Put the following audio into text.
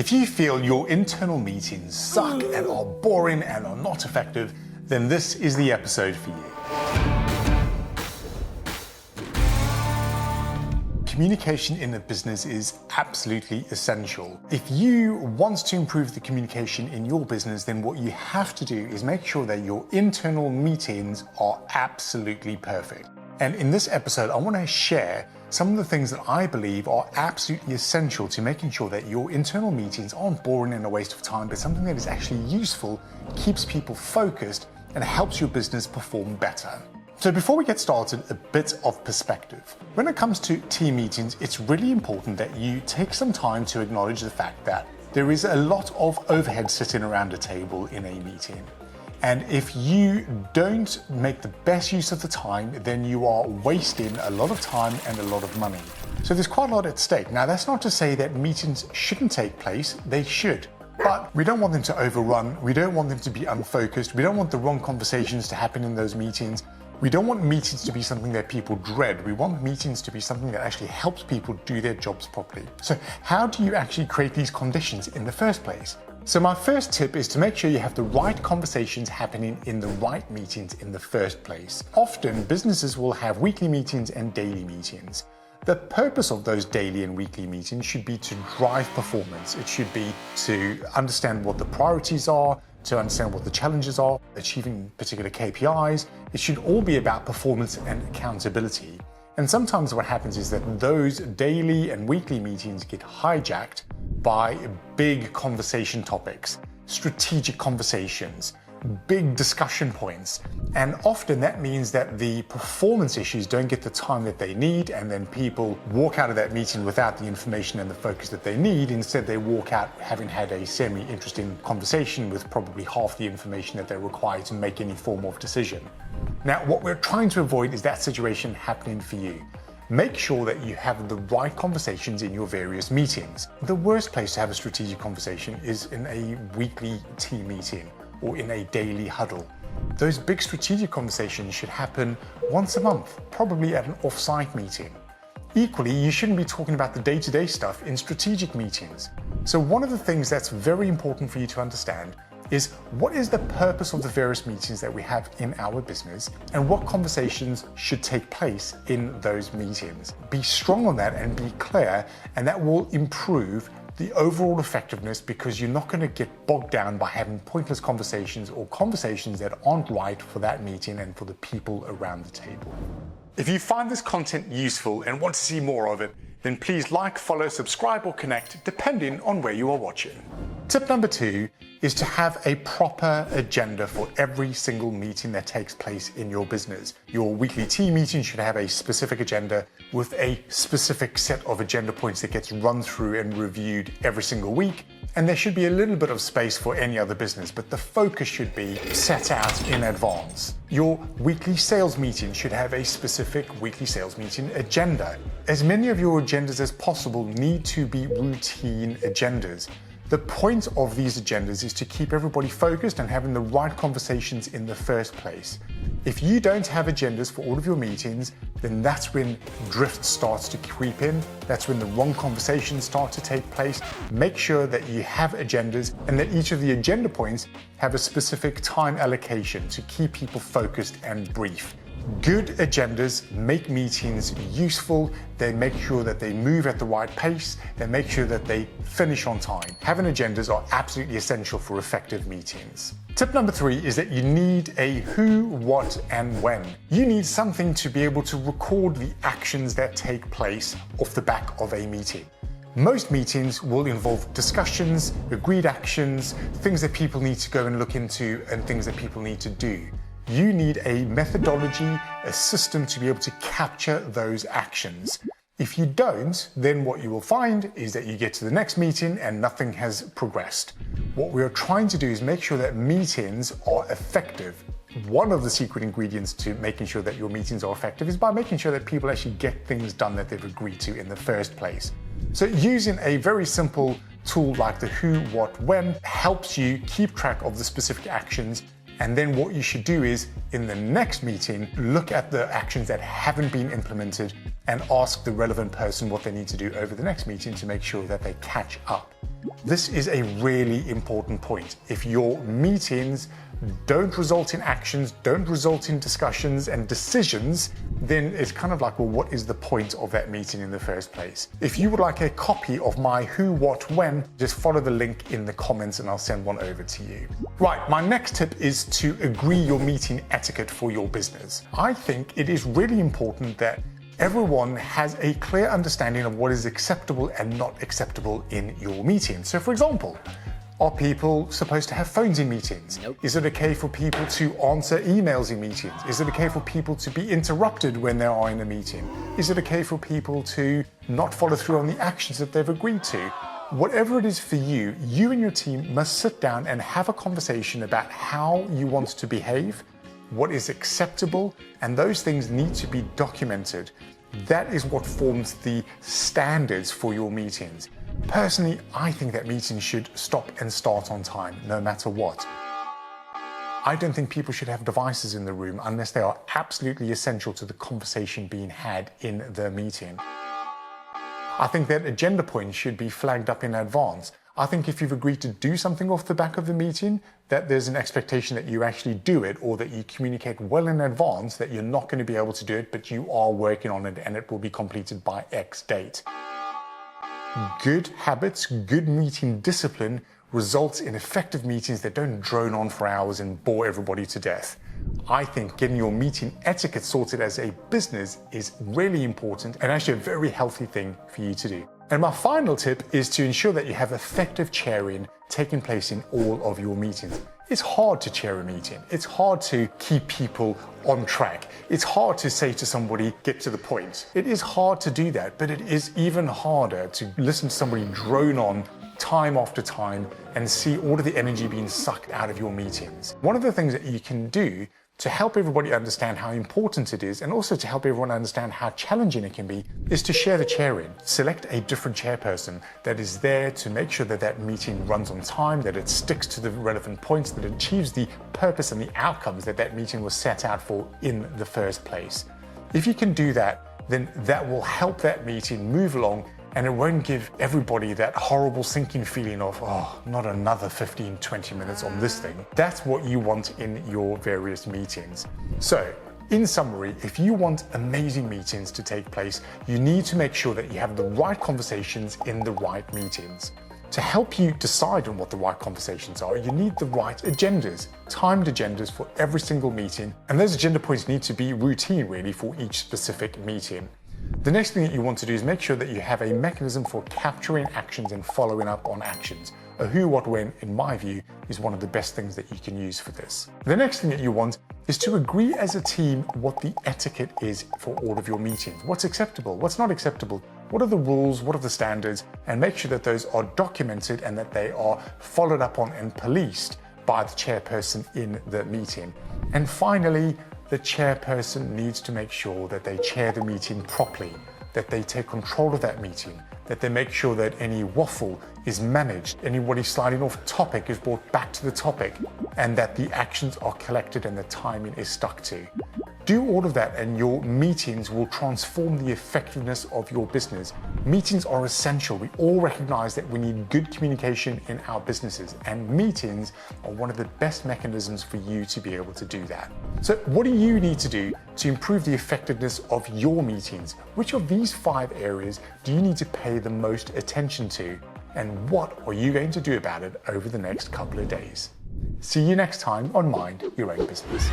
If you feel your internal meetings suck and are boring and are not effective, then this is the episode for you. Communication in a business is absolutely essential. If you want to improve the communication in your business, then what you have to do is make sure that your internal meetings are absolutely perfect. And in this episode, I want to share some of the things that I believe are absolutely essential to making sure that your internal meetings aren't boring and a waste of time, but something that is actually useful, keeps people focused, and helps your business perform better. So before we get started, a bit of perspective. When it comes to team meetings, it's really important that you take some time to acknowledge the fact that there is a lot of overhead sitting around a table in a meeting. And if you don't make the best use of the time, then you are wasting a lot of time and a lot of money. So there's quite a lot at stake. Now, that's not to say that meetings shouldn't take place, they should. But we don't want them to overrun, we don't want them to be unfocused, we don't want the wrong conversations to happen in those meetings. We don't want meetings to be something that people dread. We want meetings to be something that actually helps people do their jobs properly. So how do you actually create these conditions in the first place? So my first tip is to make sure you have the right conversations happening in the right meetings in the first place. Often businesses will have weekly meetings and daily meetings. The purpose of those daily and weekly meetings should be to drive performance. It should be to understand what the priorities are, to understand what the challenges are, achieving particular KPIs. It should all be about performance and accountability. And sometimes what happens is that those daily and weekly meetings get hijacked by big conversation topics, strategic conversations, big discussion points. And often that means that the performance issues don't get the time that they need, and then people walk out of that meeting without the information and the focus that they need. Instead, they walk out having had a semi-interesting conversation with probably half the information that they're required to make any form of decision. Now, what we're trying to avoid is that situation happening for you. Make sure that you have the right conversations in your various meetings. The worst place to have a strategic conversation is in a weekly team meeting or in a daily huddle. Those big strategic conversations should happen once a month, probably at an off-site meeting. Equally, you shouldn't be talking about the day-to-day stuff in strategic meetings. So one of the things that's very important for you to understand is what is the purpose of the various meetings that we have in our business and what conversations should take place in those meetings. Be strong on that and be clear, and that will improve the overall effectiveness, because you're not going to get bogged down by having pointless conversations or conversations that aren't right for that meeting and for the people around the table. If you find this content useful and want to see more of it, then please like, follow, subscribe, or connect, depending on where you are watching. Tip number 2 is to have a proper agenda for every single meeting that takes place in your business. Your weekly team meeting should have a specific agenda with a specific set of agenda points that gets run through and reviewed every single week. And there should be a little bit of space for any other business, but the focus should be set out in advance. Your weekly sales meeting should have a specific weekly sales meeting agenda. As many of your agendas as possible need to be routine agendas. The point of these agendas is to keep everybody focused and having the right conversations in the first place. If you don't have agendas for all of your meetings, then that's when drift starts to creep in. That's when the wrong conversations start to take place. Make sure that you have agendas and that each of the agenda points have a specific time allocation to keep people focused and brief. Good agendas make meetings useful. They make sure that they move at the right pace. They make sure that they finish on time. Having agendas are absolutely essential for effective meetings. Tip number 3 is that you need a who, what, and when. You need something to be able to record the actions that take place off the back of a meeting. Most meetings will involve discussions, agreed actions, things that people need to go and look into, and things that people need to do. You need a methodology, a system to be able to capture those actions. If you don't, then what you will find is that you get to the next meeting and nothing has progressed. What we are trying to do is make sure that meetings are effective. One of the secret ingredients to making sure that your meetings are effective is by making sure that people actually get things done that they've agreed to in the first place. So using a very simple tool like the who, what, when helps you keep track of the specific actions. And then what you should do is, in the next meeting, look at the actions that haven't been implemented and ask the relevant person what they need to do over the next meeting to make sure that they catch up. This is a really important point. If your meetings don't result in actions, don't result in discussions and decisions, then it's kind of like, well, what is the point of that meeting in the first place? If you would like a copy of my who, what, when, just follow the link in the comments and I'll send one over to you. Right, my next tip is to agree your meeting etiquette for your business. I think it is really important that everyone has a clear understanding of what is acceptable and not acceptable in your meeting. So for example, are people supposed to have phones in meetings? Nope. Is it okay for people to answer emails in meetings? Is it okay for people to be interrupted when they are in a meeting? Is it okay for people to not follow through on the actions that they've agreed to? Whatever it is for you, you and your team must sit down and have a conversation about how you want to behave, what is acceptable, and those things need to be documented. That is what forms the standards for your meetings. Personally, I think that meetings should stop and start on time, no matter what. I don't think people should have devices in the room unless they are absolutely essential to the conversation being had in the meeting. I think that agenda points should be flagged up in advance. I think if you've agreed to do something off the back of the meeting, that there's an expectation that you actually do it, or that you communicate well in advance that you're not going to be able to do it, but you are working on it and it will be completed by X date. Good habits, good meeting discipline results in effective meetings that don't drone on for hours and bore everybody to death. I think getting your meeting etiquette sorted as a business is really important and actually a very healthy thing for you to do. And my final tip is to ensure that you have effective chairing taking place in all of your meetings. It's hard to chair a meeting. It's hard to keep people on track. It's hard to say to somebody, get to the point. It is hard to do that, but it is even harder to listen to somebody drone on time after time and see all of the energy being sucked out of your meetings. One of the things that you can do to help everybody understand how important it is, and also to help everyone understand how challenging it can be, is to share the chairing. Select a different chairperson that is there to make sure that that meeting runs on time, that it sticks to the relevant points, that it achieves the purpose and the outcomes that that meeting was set out for in the first place. If you can do that, then that will help that meeting move along, and it won't give everybody that horrible sinking feeling of, oh, not another 15, 20 minutes on this thing. That's what you want in your various meetings. So, in summary, if you want amazing meetings to take place, you need to make sure that you have the right conversations in the right meetings. To help you decide on what the right conversations are, you need the right agendas, timed agendas for every single meeting, and those agenda points need to be routine really for each specific meeting. The next thing that you want to do is make sure that you have a mechanism for capturing actions and following up on actions. A who, what, when, in my view, is one of the best things that you can use for this. The next thing that you want is to agree as a team what the etiquette is for all of your meetings. What's acceptable? What's not acceptable? What are the rules? What are the standards? And make sure that those are documented and that they are followed up on and policed by the chairperson in the meeting. And finally, the chairperson needs to make sure that they chair the meeting properly, that they take control of that meeting, that they make sure that any waffle is managed, anybody sliding off topic is brought back to the topic, and that the actions are collected and the timing is stuck to. Do all of that and your meetings will transform the effectiveness of your business. Meetings are essential. We all recognize that we need good communication in our businesses, and meetings are one of the best mechanisms for you to be able to do that. So what do you need to do to improve the effectiveness of your meetings? Which of these 5 areas do you need to pay the most attention to? And what are you going to do about it over the next couple of days? See you next time on Mind Your Own Business.